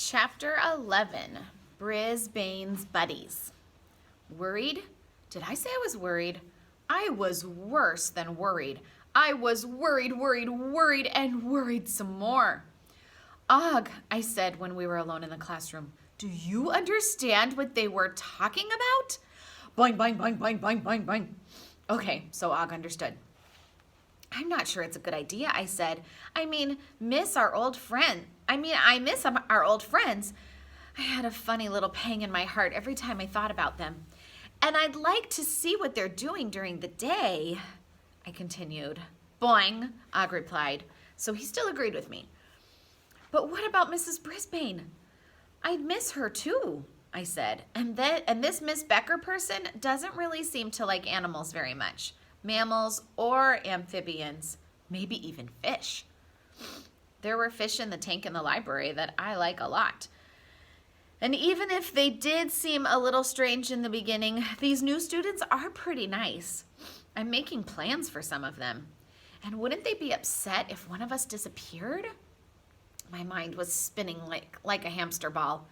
Chapter 11, Brisbane's Buddies. Worried? Did I say I was worried? I was worse than worried. I was worried, and worried some more. Og, I said when we were alone in the classroom, do you understand what they were talking about? Boing, boing, boing, boing, boing, boing, boing. Okay, so Og understood. I'm not sure it's a good idea, I said. I miss our old friends. I had a funny little pang in my heart every time I thought about them. And I'd like to see what they're doing during the day, I continued. Boing, Og replied. So he still agreed with me. But what about Mrs. Brisbane? I'd miss her too, I said. And this Miss Becker person doesn't really seem to like animals very much. Mammals or amphibians, maybe even fish. There were fish in the tank in the library that I like a lot. And even if they did seem a little strange in the beginning, these new students are pretty nice. I'm making plans for some of them. And wouldn't they be upset if one of us disappeared? My mind was spinning like a hamster ball.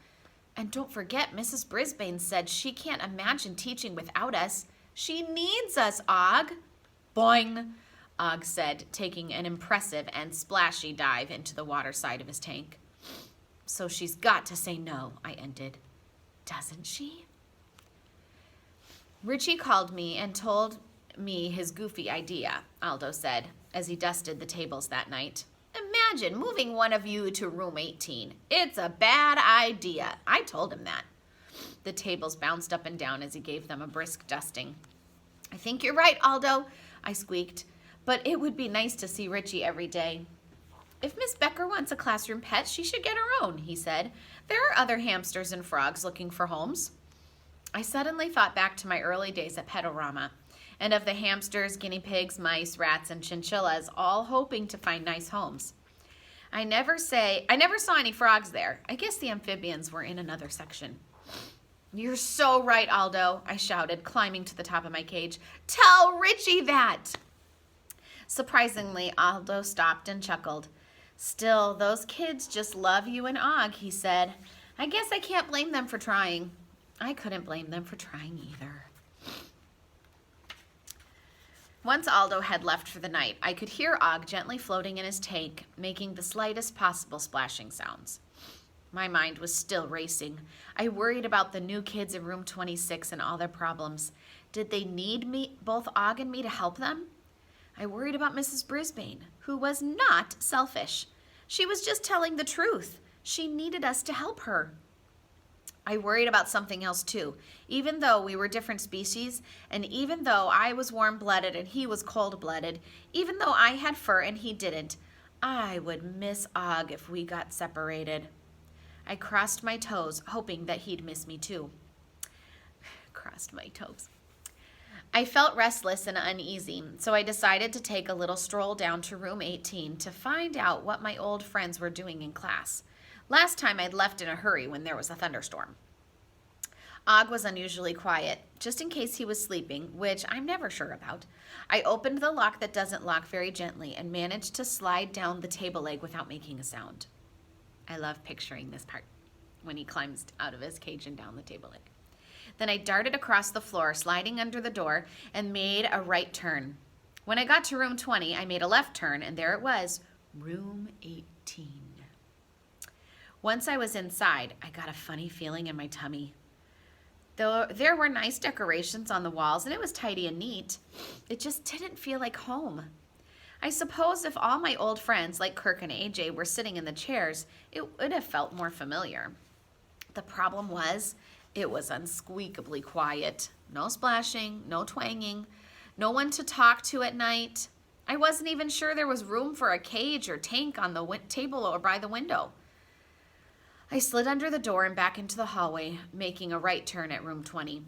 And don't forget, Mrs. Brisbane said she can't imagine teaching without us. She needs us, Og. Boing, Og said, taking an impressive and splashy dive into the water side of his tank. So she's got to say no, I ended. Doesn't she? Richie called me and told me his goofy idea, Aldo said, as he dusted the tables that night. Imagine moving one of you to room 18. It's a bad idea. I told him that. The tables bounced up and down as he gave them a brisk dusting. I think you're right, Aldo, I squeaked, but it would be nice to see Richie every day. If Miss Becker wants a classroom pet, she should get her own, he said. There are other hamsters and frogs looking for homes. I suddenly thought back to my early days at Petorama, and of the hamsters, guinea pigs, mice, rats, and chinchillas, all hoping to find nice homes. I never saw any frogs there. I guess the amphibians were in another section. You're so right, Aldo, I shouted, climbing to the top of my cage. Tell Richie that! Surprisingly, Aldo stopped and chuckled. Still, those kids just love you and Og, he said. I guess I can't blame them for trying. I couldn't blame them for trying either. Once Aldo had left for the night, I could hear Og gently floating in his tank, making the slightest possible splashing sounds. My mind was still racing. I worried about the new kids in room 26 and all their problems. Did they need me, both Og and me, to help them? I worried about Mrs. Brisbane, who was not selfish. She was just telling the truth. She needed us to help her. I worried about something else too. Even though we were different species, and even though I was warm-blooded and he was cold-blooded, even though I had fur and he didn't, I would miss Og if we got separated. I crossed my toes, hoping that he'd miss me too. Crossed my toes. I felt restless and uneasy, so I decided to take a little stroll down to room 18 to find out what my old friends were doing in class. Last time I'd left in a hurry when there was a thunderstorm. Og was unusually quiet, just in case he was sleeping, which I'm never sure about. I opened the lock that doesn't lock very gently and managed to slide down the table leg without making a sound. I love picturing this part, when he climbs out of his cage and down the table leg. Then I darted across the floor, sliding under the door, and made a right turn. When I got to room 20, I made a left turn, and there it was, room 18. Once I was inside, I got a funny feeling in my tummy. Though there were nice decorations on the walls, and it was tidy and neat, it just didn't feel like home. I suppose if all my old friends, like Kirk and AJ, were sitting in the chairs, it would have felt more familiar. The problem was, it was unsqueakably quiet. No splashing, no twanging, no one to talk to at night. I wasn't even sure there was room for a cage or tank on the table or by the window. I slid under the door and back into the hallway, making a right turn at room 20.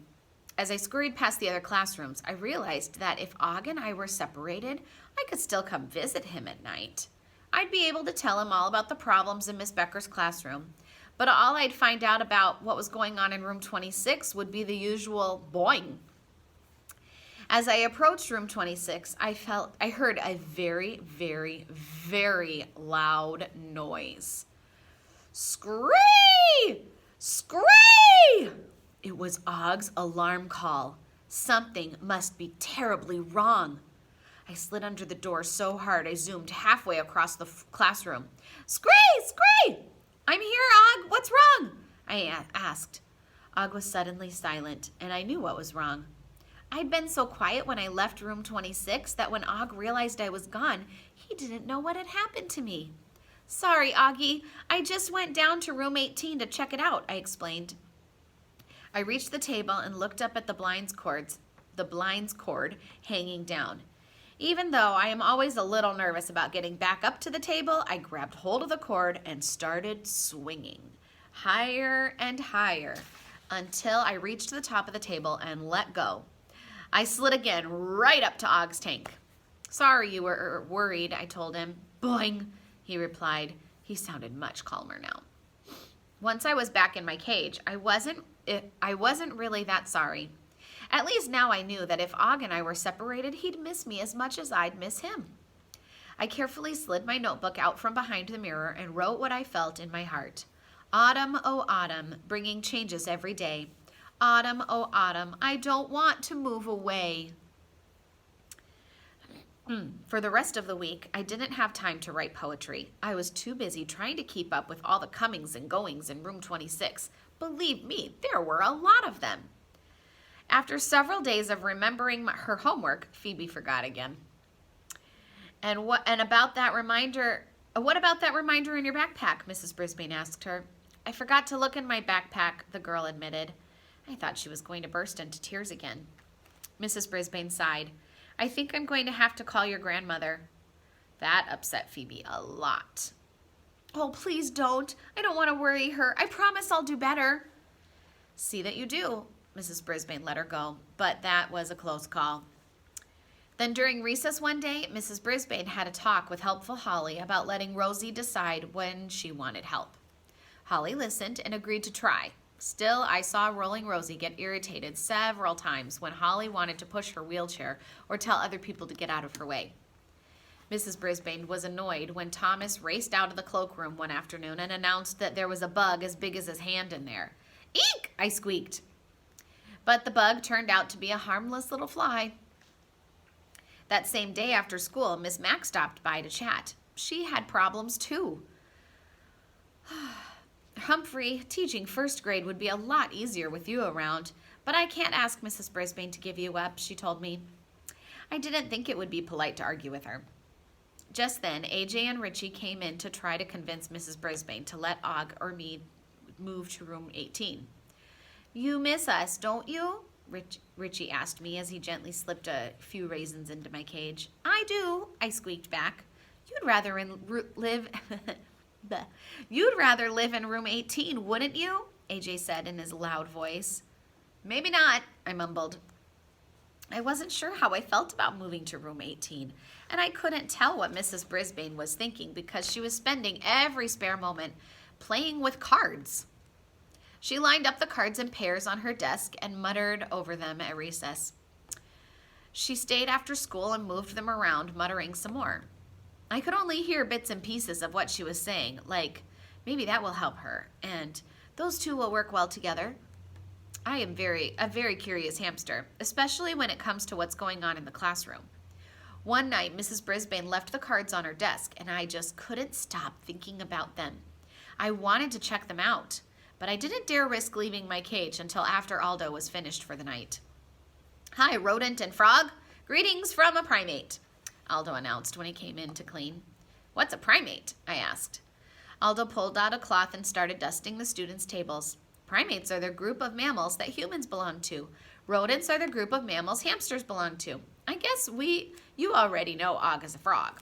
As I scurried past the other classrooms, I realized that if Og and I were separated, I could still come visit him at night. I'd be able to tell him all about the problems in Miss Becker's classroom, but all I'd find out about what was going on in room 26 would be the usual boing. As I approached room 26, I heard a very, very, very loud noise. Scream! Scree! It was Og's alarm call. Something must be terribly wrong. I slid under the door so hard I zoomed halfway across the classroom. Scree! Scree! I'm here, Og. What's wrong? I asked. Og was suddenly silent, and I knew what was wrong. I'd been so quiet when I left room 26 that when Og realized I was gone, he didn't know what had happened to me. Sorry, Augie. I just went down to room 18 to check it out, I explained. I reached the table and looked up at the blinds cord hanging down. Even though I am always a little nervous about getting back up to the table, I grabbed hold of the cord and started swinging, higher and higher, until I reached the top of the table and let go. I slid again right up to Og's tank. Sorry you were worried, I told him. Boing, he replied. He sounded much calmer now. Once I was back in my cage, I wasn't really that sorry. At least now I knew that if Og and I were separated, he'd miss me as much as I'd miss him. I carefully slid my notebook out from behind the mirror and wrote what I felt in my heart. Autumn, oh autumn, bringing changes every day. Autumn, oh autumn, I don't want to move away. For the rest of the week, I didn't have time to write poetry. I was too busy trying to keep up with all the comings and goings in room 26. Believe me, there were a lot of them. After several days of remembering her homework, Phoebe forgot again. What about that reminder in your backpack? Mrs. Brisbane asked her. I forgot to look in my backpack, the girl admitted. I thought she was going to burst into tears again. Mrs. Brisbane sighed. I think I'm going to have to call your grandmother. That upset Phoebe a lot. Oh, please don't. I don't want to worry her. I promise I'll do better. See that you do. Mrs. Brisbane let her go, but that was a close call. Then during recess one day, Mrs. Brisbane had a talk with helpful Holly about letting Rosie decide when she wanted help. Holly listened and agreed to try. Still, I saw Rolling Rosie get irritated several times when Holly wanted to push her wheelchair or tell other people to get out of her way. Mrs. Brisbane was annoyed when Thomas raced out of the cloakroom one afternoon and announced that there was a bug as big as his hand in there. Eek! I squeaked. But the bug turned out to be a harmless little fly. That same day after school, Miss Mack stopped by to chat. She had problems too. Humphrey, teaching first grade would be a lot easier with you around, but I can't ask Mrs. Brisbane to give you up, she told me. I didn't think it would be polite to argue with her. Just then, AJ and Richie came in to try to convince Mrs. Brisbane to let Og or me move to room 18. You miss us, don't you? Richie asked me as he gently slipped a few raisins into my cage. I do, I squeaked back. You'd rather live in room 18, wouldn't you? AJ said in his loud voice. Maybe not, I mumbled. I wasn't sure how I felt about moving to room 18, and I couldn't tell what Mrs. Brisbane was thinking because she was spending every spare moment playing with cards. She lined up the cards in pairs on her desk and muttered over them at recess. She stayed after school and moved them around, muttering some more. I could only hear bits and pieces of what she was saying, like, maybe that will help her, and those two will work well together. I am a very curious hamster, especially when it comes to what's going on in the classroom. One night, Mrs. Brisbane left the cards on her desk, and I just couldn't stop thinking about them. I wanted to check them out, but I didn't dare risk leaving my cage until after Aldo was finished for the night. Hi, rodent and frog. Greetings from a primate, Aldo announced when he came in to clean. What's a primate? I asked. Aldo pulled out a cloth and started dusting the students' tables. Primates are the group of mammals that humans belong to. Rodents are the group of mammals hamsters belong to. I guess you already know Og is a frog,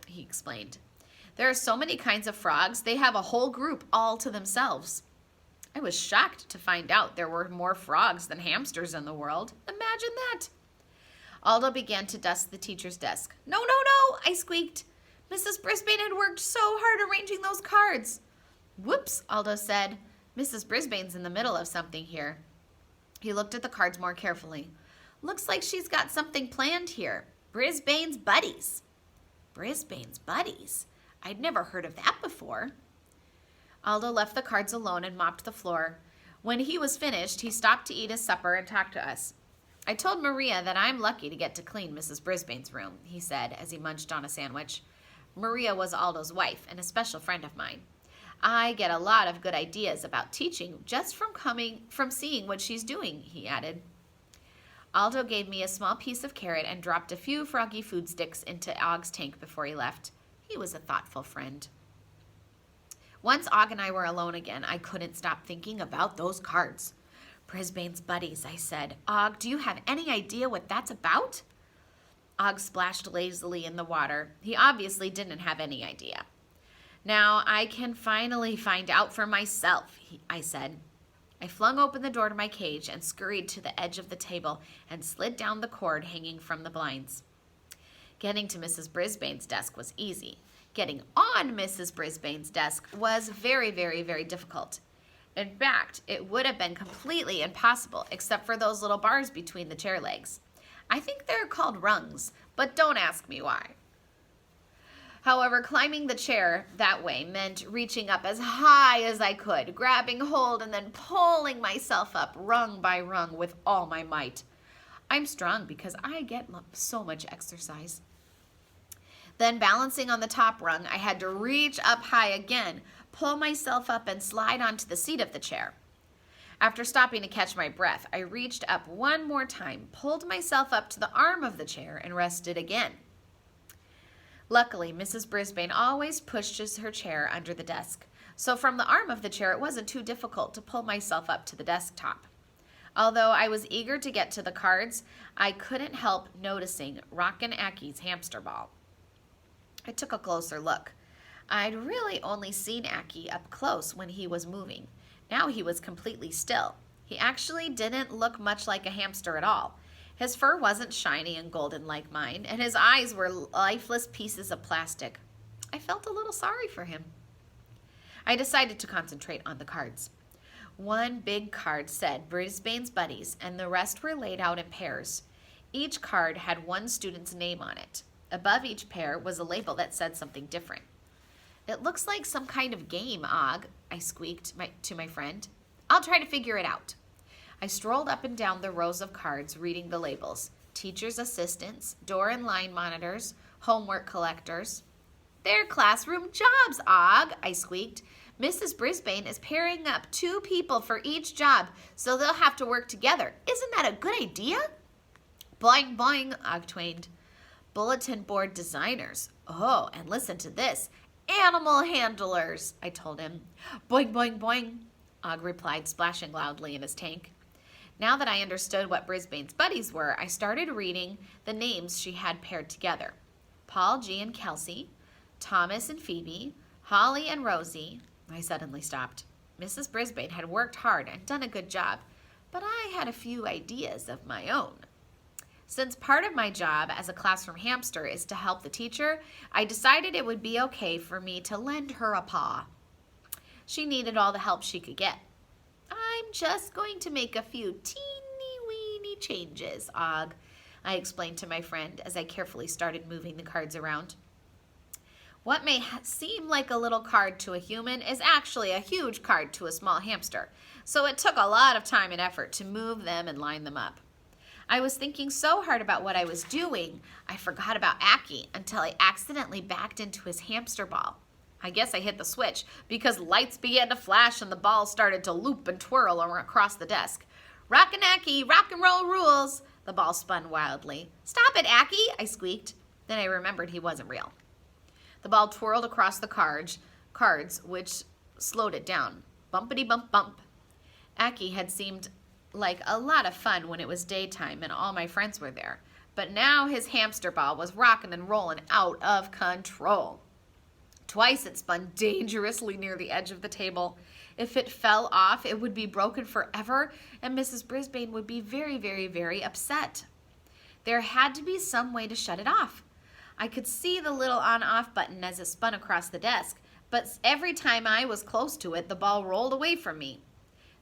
he explained. There are so many kinds of frogs, they have a whole group all to themselves. I was shocked to find out there were more frogs than hamsters in the world. Imagine that. Aldo began to dust the teacher's desk. No, I squeaked. Mrs. Brisbane had worked so hard arranging those cards. Whoops, Aldo said. Mrs. Brisbane's in the middle of something here. He looked at the cards more carefully. Looks like she's got something planned here. Brisbane's Buddies. Brisbane's Buddies? I'd never heard of that before. Aldo left the cards alone and mopped the floor. When he was finished, he stopped to eat his supper and talk to us. I told Maria that I'm lucky to get to clean Mrs. Brisbane's room, he said as he munched on a sandwich. Maria was Aldo's wife and a special friend of mine. I get a lot of good ideas about teaching just from seeing what she's doing, he added. Aldo gave me a small piece of carrot and dropped a few froggy food sticks into Og's tank before he left. He was a thoughtful friend. Once Og and I were alone again, I couldn't stop thinking about those cards. Brisbane's buddies, I said. Og, do you have any idea what that's about? Og splashed lazily in the water. He obviously didn't have any idea. Now I can finally find out for myself, I said. I flung open the door to my cage and scurried to the edge of the table and slid down the cord hanging from the blinds. Getting to Mrs. Brisbane's desk was easy. Getting on Mrs. Brisbane's desk was very, very, very difficult. In fact, it would have been completely impossible except for those little bars between the chair legs. I think they're called rungs, but don't ask me why. However, climbing the chair that way meant reaching up as high as I could, grabbing hold and then pulling myself up rung by rung with all my might. I'm strong because I get so much exercise. Then balancing on the top rung, I had to reach up high again, pull myself up and slide onto the seat of the chair. After stopping to catch my breath, I reached up one more time, pulled myself up to the arm of the chair and rested again. Luckily, Mrs. Brisbane always pushes her chair under the desk, so from the arm of the chair it wasn't too difficult to pull myself up to the desktop. Although I was eager to get to the cards, I couldn't help noticing Rockin' Aki's hamster ball. I took a closer look. I'd really only seen Aki up close when he was moving. Now he was completely still. He actually didn't look much like a hamster at all. His fur wasn't shiny and golden like mine, and his eyes were lifeless pieces of plastic. I felt a little sorry for him. I decided to concentrate on the cards. One big card said Brisbane's Buddies, and the rest were laid out in pairs. Each card had one student's name on it. Above each pair was a label that said something different. It looks like some kind of game, Og, I squeaked to my friend. I'll try to figure it out. I strolled up and down the rows of cards reading the labels. Teacher's assistants, door and line monitors, homework collectors. They're classroom jobs, Og, I squeaked. Mrs. Brisbane is pairing up 2 people for each job, so they'll have to work together. Isn't that a good idea? Boing, boing, Og twanged. Bulletin board designers. Oh, and listen to this. Animal handlers, I told him. Boing, boing, boing, Og replied, splashing loudly in his tank. Now that I understood what Brisbane's buddies were, I started reading the names she had paired together. Paul G. and Kelsey, Thomas and Phoebe, Holly and Rosie. I suddenly stopped. Mrs. Brisbane had worked hard and done a good job, but I had a few ideas of my own. Since part of my job as a classroom hamster is to help the teacher, I decided it would be okay for me to lend her a paw. She needed all the help she could get. I'm just going to make a few teeny-weeny changes, Og, I explained to my friend as I carefully started moving the cards around. What may seem like a little card to a human is actually a huge card to a small hamster, so it took a lot of time and effort to move them and line them up. I was thinking so hard about what I was doing, I forgot about Aki until I accidentally backed into his hamster ball. I guess I hit the switch because lights began to flash and the ball started to loop and twirl across the desk. Rockin' Aki, rock and roll rules, the ball spun wildly. Stop it, Aki, I squeaked. Then I remembered he wasn't real. The ball twirled across the cards, which slowed it down. Bumpity bump bump. Aki had seemed like a lot of fun when it was daytime and all my friends were there, but now his hamster ball was rocking and rolling out of control. Twice it spun dangerously near the edge of the table. If it fell off, it would be broken forever, and Mrs. Brisbane would be very, very, very upset. There had to be some way to shut it off. I could see the little on-off button as it spun across the desk, but every time I was close to it, the ball rolled away from me.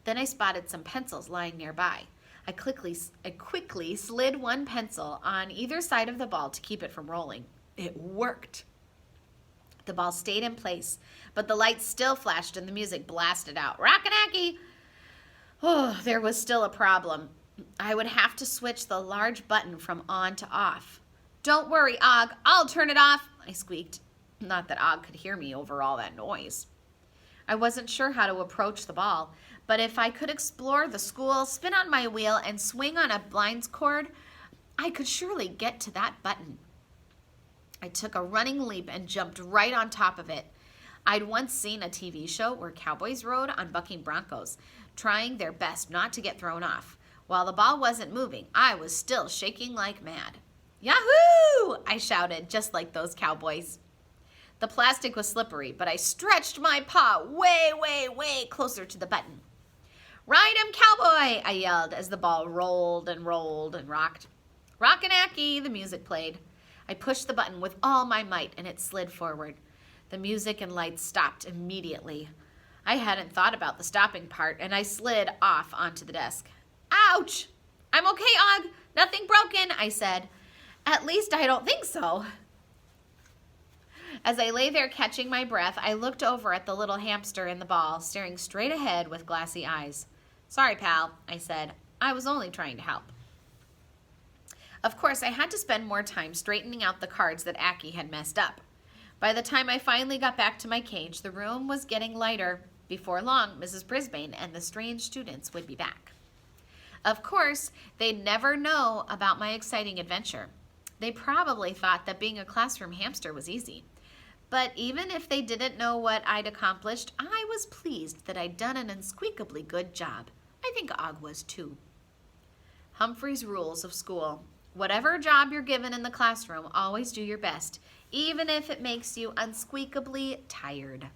Then I spotted some pencils lying nearby. I quickly slid one pencil on either side of the ball to keep it from rolling. It worked. The ball stayed in place, but the lights still flashed and the music blasted out. Rockin' Oh, there was still a problem. I would have to switch the large button from on to off. Don't worry, Og, I'll turn it off, I squeaked. Not that Og could hear me over all that noise. I wasn't sure how to approach the ball, but if I could explore the school, spin on my wheel, and swing on a blinds cord, I could surely get to that button. I took a running leap and jumped right on top of it. I'd once seen a TV show where cowboys rode on bucking broncos, trying their best not to get thrown off. While the ball wasn't moving, I was still shaking like mad. Yahoo! I shouted, just like those cowboys. The plastic was slippery, but I stretched my paw way, way, way closer to the button. Ride 'em, cowboy, I yelled as the ball rolled and rolled and rocked. Rockin' the music played. I pushed the button with all my might and it slid forward. The music and lights stopped immediately. I hadn't thought about the stopping part and I slid off onto the desk. Ouch! I'm okay, Og. Nothing broken, I said. At least I don't think so. As I lay there catching my breath, I looked over at the little hamster in the ball, staring straight ahead with glassy eyes. Sorry, pal, I said. I was only trying to help. Of course, I had to spend more time straightening out the cards that Aki had messed up. By the time I finally got back to my cage, the room was getting lighter. Before long, Mrs. Brisbane and the strange students would be back. Of course, they'd never know about my exciting adventure. They probably thought that being a classroom hamster was easy. But even if they didn't know what I'd accomplished, I was pleased that I'd done an unsqueakably good job. I think Og was too. Humphrey's rules of school. Whatever job you're given in the classroom, always do your best, even if it makes you unsqueakably tired.